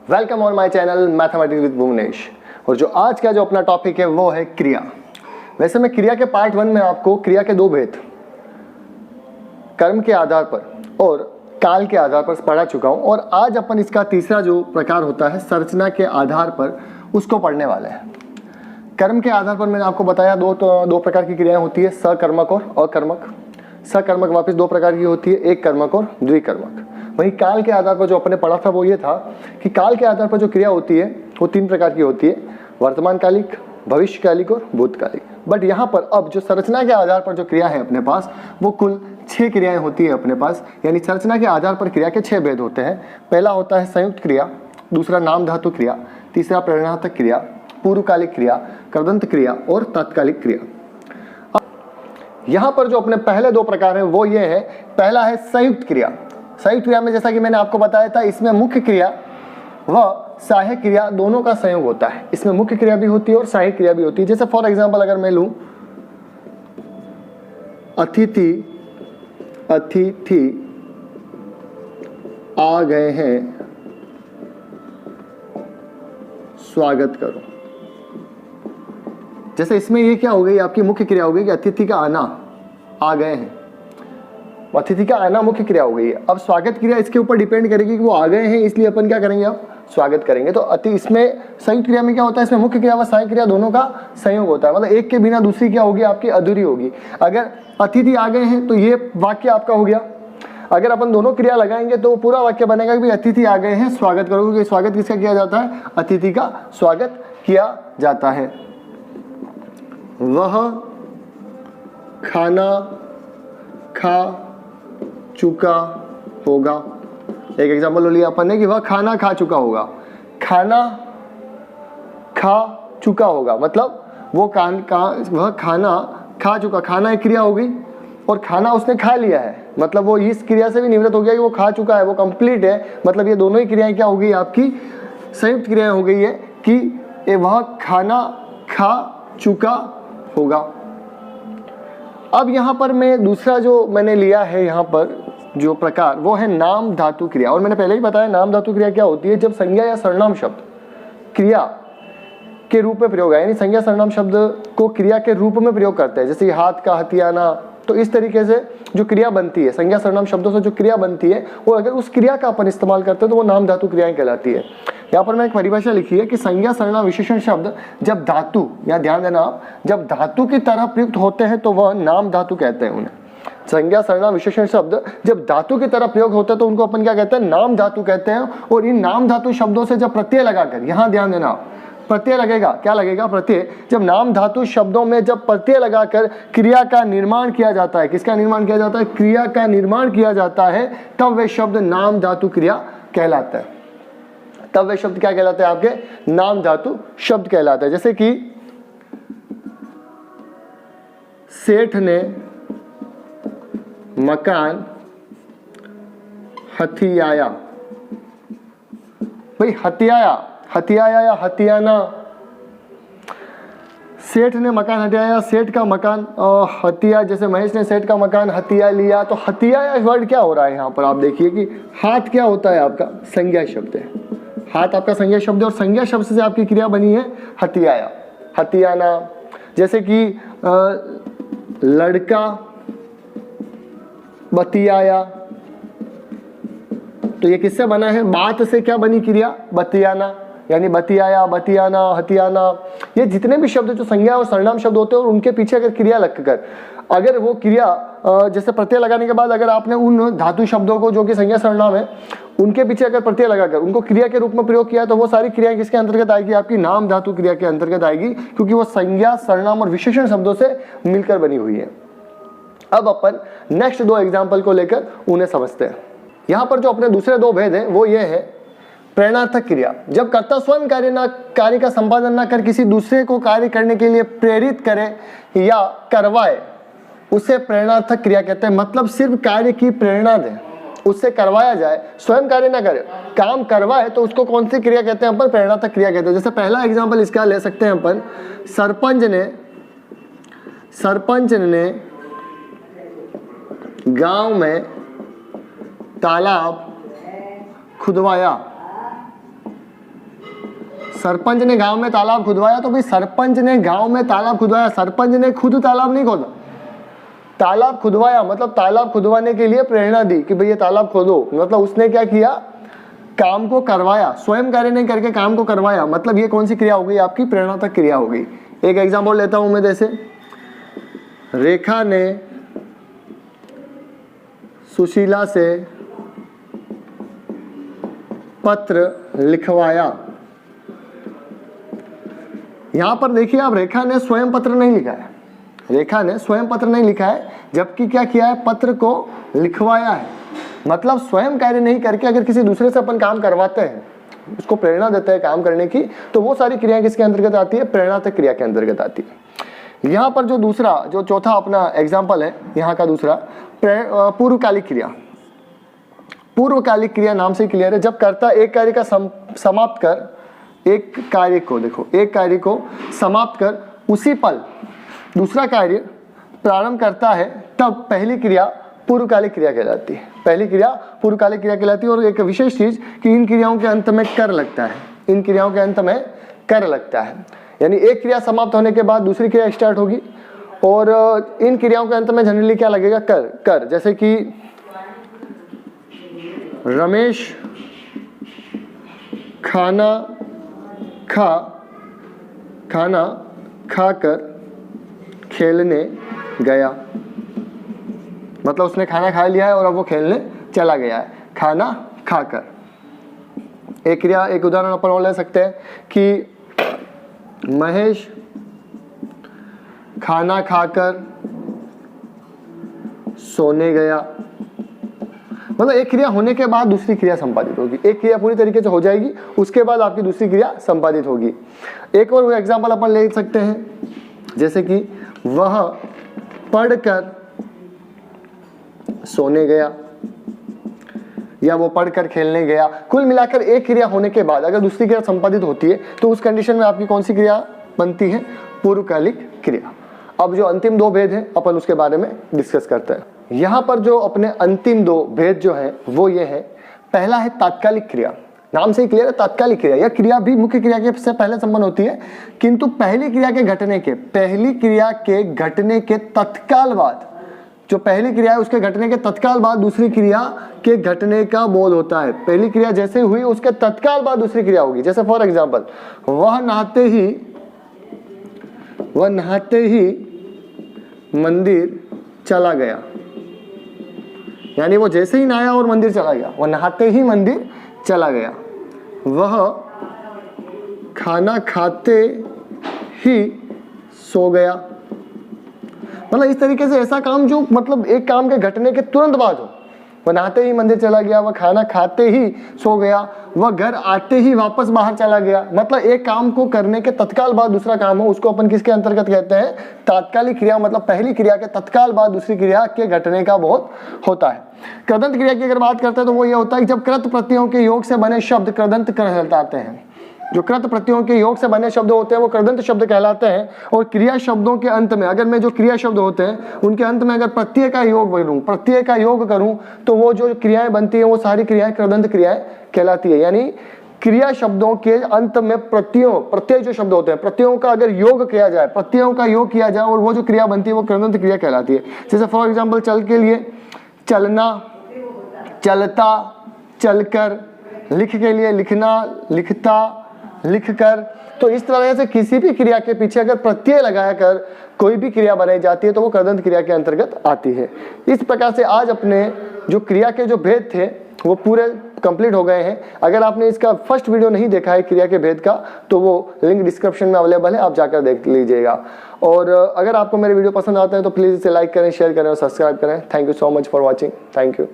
Welcome on my channel mathematics with Bhuvnesh. और जो आज का जो अपना टॉपिक है वो है क्रिया। वैसे मैं क्रिया के पार्ट 1 में आपको क्रिया के दो भेद कर्म के आधार पर और काल के आधार पर पढ़ा चुका हूं, और आज अपन इसका तीसरा जो प्रकार होता है संरचना के आधार पर उसको पढ़ने वाले हैं। कर्म के आधार पर मैंने आपको बताया दो प्रकार की क्रियाएं होती है, सकर्मक और अकर्मक। सकर्मक वापस दो प्रकार की होती है, एक कर्मक और द्विकर्मक। वहीं काल के आधार पर जो अपने पढ़ा था वो ये था कि काल के आधार पर जो क्रिया होती है वो तीन प्रकार की होती है, वर्तमान कालिक, भविष्यकालिक और भूतकालिक। बट यहाँ पर अब जो संरचना के आधार पर जो क्रिया है अपने पास वो कुल 6 क्रियाएं होती है अपने पास। यानी संरचना के आधार पर क्रिया के 6 भेद होते हैं। पहला होता है संयुक्त क्रिया, दूसरा नाम धातु क्रिया, तीसरा प्रेरणार्थक क्रिया, पूर्वकालिक क्रिया, कृदंत क्रिया और तात्कालिक क्रिया। यहाँ पर जो अपने पहले दो प्रकार हैं वो ये है, पहला है संयुक्त क्रिया। संयुक्त क्रिया में जैसा कि मैंने आपको बताया था, इसमें मुख्य क्रिया व सहायक क्रिया दोनों का संयोग होता है। इसमें मुख्य क्रिया भी होती है और सहायक क्रिया भी होती है। जैसे फॉर एग्जांपल अगर मैं लूं, अतिथि आ गए हैं, स्वागत करो। जैसे इसमें ये क्या हो गई, आपकी मुख्य क्रिया हो गई कि अतिथि का आना, आ गए हैं, अतिथि का आना मुख्य क्रिया हो गई है। अब स्वागत क्रिया इसके ऊपर डिपेंड करेगी कि वो आ गए हैं, इसलिए अपन क्या करेंगे, अब स्वागत करेंगे। तो इसमें संयुक्त क्रिया में क्या होता है, इसमें मुख्य क्रिया व सहायक क्रिया दोनों का संयोग होता है। मतलब एक के बिना दूसरी क्या होगी, आपकी अधूरी होगी। अगर अतिथि आ गए हैं तो ये वाक्य आपका हो गया। अगर अपन दोनों क्रिया लगाएंगे तो पूरा वाक्य बनेगा कि अतिथि आ गए हैं, स्वागत करो। क्योंकि स्वागत किसका किया जाता है, अतिथि का स्वागत किया जाता है। वह खाना खा चुका होगा। एक एग्जाम्पल ले लिया अपन ने कि वह खाना खा चुका होगा। खाना खा चुका होगा मतलब वह खाना खा चुका, खाना एक क्रिया हो गई और खाना उसने खा लिया है, मतलब वो इस क्रिया से भी निवृत्त हो गया कि वो खा चुका है, वो कंप्लीट है। मतलब ये दोनों ही क्रियाएं क्या हो गई, आपकी संयुक्त क्रियाएं हो गई है कि वह खाना खा चुका होगा। अब यहाँ पर मैं दूसरा जो मैंने लिया है यहाँ पर जो प्रकार वो है नाम धातु क्रिया। और मैंने पहले ही बताया नाम धातु क्रिया क्या होती है, जब संज्ञा या सर्वनाम शब्द क्रिया के रूप में प्रयोग है, यानी संज्ञा सर्वनाम शब्द को क्रिया के रूप में प्रयोग करते हैं। जैसे हाथ का हथियाना, तो इस तरीके से जो क्रिया बनती है, संज्ञा सर्वनाम शब्दों से जो क्रिया बनती है, और अगर उस क्रिया का अपन इस्तेमाल करते हैं तो वो नाम धातु क्रियाएं कहलाती है। यहाँ पर मैं एक परिभाषा लिखी है कि संज्ञा सर्वनाम विशेषण शब्द जब धातु, या ध्यान देना आप, जब धातु की तरह प्रयुक्त होते हैं तो वह नाम धातु कहते हैं उन्हें। संज्ञा सर्वनाम विशेषण शब्द जब धातु की तरह प्रयोग होते हैं तो उनको अपन क्या कहते हैं, नाम धातु कहते हैं। और इन नाम धातु शब्दों से जब प्रत्यय लगाकर, यहाँ ध्यान देना, प्रत्यय लगेगा, क्या लगेगा, प्रत्यय। जब नाम धातु शब्दों में जब प्रत्यय लगाकर क्रिया का निर्माण किया जाता है, किसका निर्माण किया जाता है, क्रिया का निर्माण किया जाता है, तब वे शब्द नाम धातु क्रिया कहलाता है। तब वे शब्द क्या कहलाते हैं, आपके नाम धातु शब्द कहलाता है। जैसे कि सेठ ने मकान हथियाया। भाई हथियाया या हथियाना, सेठ ने मकान हथियाया, सेठ का मकान हथिया। जैसे महेश ने सेठ का मकान हथिया लिया, तो हथियाया वर्ड क्या हो रहा है यहाँ पर, आप देखिए कि हाथ क्या होता है, आपका संज्ञा शब्द है। हाथ आपका संज्ञा शब्द है और संज्ञा शब्द से आपकी क्रिया बनी है हथियाया, हथियाना। जैसे कि लड़का बतियाया, तो ये किससे बना है, बात से क्या बनी क्रिया, बतियाना। यानी बतियाया, बतियाना, हथियाना, ये जितने भी शब्द जो संज्ञा और सर्वनाम शब्द होते हैं और उनके पीछे अगर क्रिया लगकर, अगर वो क्रिया जैसे प्रत्यय लगाने के बाद अगर आपने उन धातु शब्दों को जो कि संज्ञा सर्वनाम है उनके पीछे अगर प्रत्यय लगाकर उनको क्रिया के रूप में प्रयोग किया तो वो सारी क्रियाएं किसके अंतर्गत आएगी, आपकी नाम धातु क्रिया के अंतर्गत आएगी, क्योंकि वो संज्ञा सर्वनाम और विशेषण शब्दों से मिलकर बनी हुई है। अब अपन नेक्स्ट दो एग्जाम्पल को लेकर उन्हें समझते हैं। यहां पर जो अपने दूसरे दो भेद हैं वो ये है प्रेरणार्थक क्रिया। जब कर्ता स्वयं कार्य का संपादन न कर किसी दूसरे को कार्य करने के लिए प्रेरित करे या करवाए, उसे प्रेरणार्थक क्रिया कहते हैं। मतलब सिर्फ कार्य की प्रेरणा दे, उससे करवाया जाए, स्वयं कार्य ना करे, काम करवाए, तो उसको कौन सी क्रिया कहते हैं, अपन प्रेरणार्थक क्रिया कहते हैं। जैसे पहला एग्जाम्पल इसका ले सकते हैं अपन, सरपंच ने गांव में तालाब खुदवाया। सरपंच ने गांव में तालाब खुदवाया, तो भाई सरपंच ने गांव में तालाब खुदवाया, सरपंच ने खुद तालाब नहीं खोदा। तालाब खुदवाया मतलब तालाब खुदवाने के लिए प्रेरणा दी कि भाई ये तालाब खोदो, मतलब उसने क्या किया, काम को करवाया, स्वयं कार्य नहीं करके काम को करवाया, मतलब ये कौन सी क्रिया हो गई, आपकी प्रेरणात्मक क्रिया हो गई। एक एग्जाम्पल लेता हूं मैं, जैसे रेखा ने सुशीला से पत्र लिखवाया। यहां पर देखिए आप, रेखा ने स्वयं पत्र नहीं लिखा है, रेखा ने स्वयं पत्र नहीं लिखा है, जबकि क्या किया है, पत्र को लिखवाया है। मतलब स्वयं कार्य नहीं करके अगर किसी दूसरे से अपन काम करवाते हैं, उसको प्रेरणा देते हैं काम करने की, तो वो सारी क्रियाएं किसके अंतर्गत आती है, प्रेरणात्मक क्रिया के अंतर्गत आती है। यहाँ पर जो दूसरा, जो चौथा अपना एग्जाम्पल है यहाँ का दूसरा, पूर्वकालिक क्रिया। पूर्वकालिक क्रिया नाम से क्लियर है, जब कर्ता एक कार्य का समाप्त कर, एक कार्य को देखो, एक कार्य को समाप्त कर उसी पल दूसरा कार्य प्रारंभ करता है, तब पहली क्रिया पूर्वकालिक क्रिया कहलाती है। पहली क्रिया पूर्वकालिक क्रिया कहलाती है। और एक विशेष चीज कि इन क्रियाओं के अंत में कर लगता है, इन क्रियाओं के अंत में कर लगता है, यानी एक क्रिया समाप्त होने के बाद दूसरी क्रिया स्टार्ट होगी, और इन क्रियाओं के अंत में जनरली क्या लगेगा, कर। जैसे कि रमेश खाना खाकर खेलने गया, मतलब उसने खाना खा लिया है और अब वो खेलने चला गया है, खाना खाकर। एक क्रिया, एक उदाहरण अपन और ले सकते हैं कि महेश खाना खाकर सोने गया, मतलब एक क्रिया होने के बाद दूसरी क्रिया संपादित होगी। एक क्रिया पूरी तरीके से हो जाएगी, उसके बाद आपकी दूसरी क्रिया संपादित होगी। एक और एग्जांपल अपन ले सकते हैं, जैसे कि वह पढ़कर सोने गया, या वो पढ़कर खेलने गया। कुल मिलाकर एक क्रिया होने के बाद अगर दूसरी क्रिया संपादित होती है, तो उस कंडीशन में आपकी कौन सी क्रिया बनती है, पूर्वकालिक क्रिया। अब जो अंतिम दो भेद हैं अपन उसके बारे में डिस्कस करते हैं। यहाँ पर जो अपने अंतिम दो भेद जो हैं वो ये है, पहला है तात्कालिक क्रिया। नाम से ही क्लियर है, तात्कालिक क्रिया। यह क्रिया भी मुख्य क्रिया के से पहले संपन्न होती है, किंतु पहली क्रिया के घटने के तत्काल बाद, जो पहली क्रिया है उसके घटने के तत्काल बाद दूसरी क्रिया के घटने का बोध होता है। पहली क्रिया जैसे हुई उसके तत्काल बाद दूसरी क्रिया होगी। जैसे फॉर एग्जाम्पल, वह नहाते ही मंदिर चला गया, यानी वो जैसे ही नहाया और मंदिर चला गया, वह नहाते ही मंदिर चला गया। वह खाना खाते ही सो गया, मतलब इस तरीके से ऐसा काम जो मतलब एक काम के घटने के तुरंत बाद हो। वह नहाते ही मंदिर चला गया, वह खाना खाते ही सो गया, वह घर आते ही वापस बाहर चला गया, मतलब एक काम को करने के तत्काल बाद दूसरा काम हो, उसको अपन किसके अंतर्गत कहते हैं, तात्कालिक क्रिया। मतलब पहली क्रिया के तत्काल बाद दूसरी क्रिया के घटने का बोध होता है। कृदंत क्रिया की अगर बात करते हैं तो वो ये होता है कि जब कृत प्रत्ययों के योग से बने शब्द कृदंत कहलाते हैं। जो कृत प्रत्ययों के योग से बने शब्द होते हैं वो कृदंत शब्द कहलाते हैं। और क्रिया शब्दों के अंत में, अगर मैं जो क्रिया शब्द होते हैं उनके अंत में अगर प्रत्यय का योग करूं तो वो जो क्रियाएं बनती है वो सारी क्रियाएं कृदंत क्रियाएं कहलाती है। यानी क्रिया शब्दों के अंत में प्रत्यय जो शब्द होते हैं, प्रत्ययों का अगर योग किया जाए, प्रत्ययों का योग किया जाए और वो जो क्रिया बनती है वो कृदंत क्रिया कहलाती है। जैसे फॉर एग्जाम्पल, चल के लिए चलना, चलता, चलकर, लिख के लिए लिखना, लिखता, लिखकर। तो इस तरह से किसी भी क्रिया के पीछे अगर प्रत्यय लगाया कर कोई भी क्रिया बनाई जाती है तो वो कृदंत क्रिया के अंतर्गत आती है। इस प्रकार से आज अपने जो क्रिया के जो भेद थे वो पूरे कंप्लीट हो गए हैं। अगर आपने इसका फर्स्ट वीडियो नहीं देखा है क्रिया के भेद का, तो वो लिंक डिस्क्रिप्शन में अवेलेबल है, आप जाकर देख लीजिएगा। और अगर आपको मेरे वीडियो पसंद आते हैं तो प्लीज़ इसे लाइक करें, शेयर करें और सब्सक्राइब करें। Thank you so much for watching. Thank you.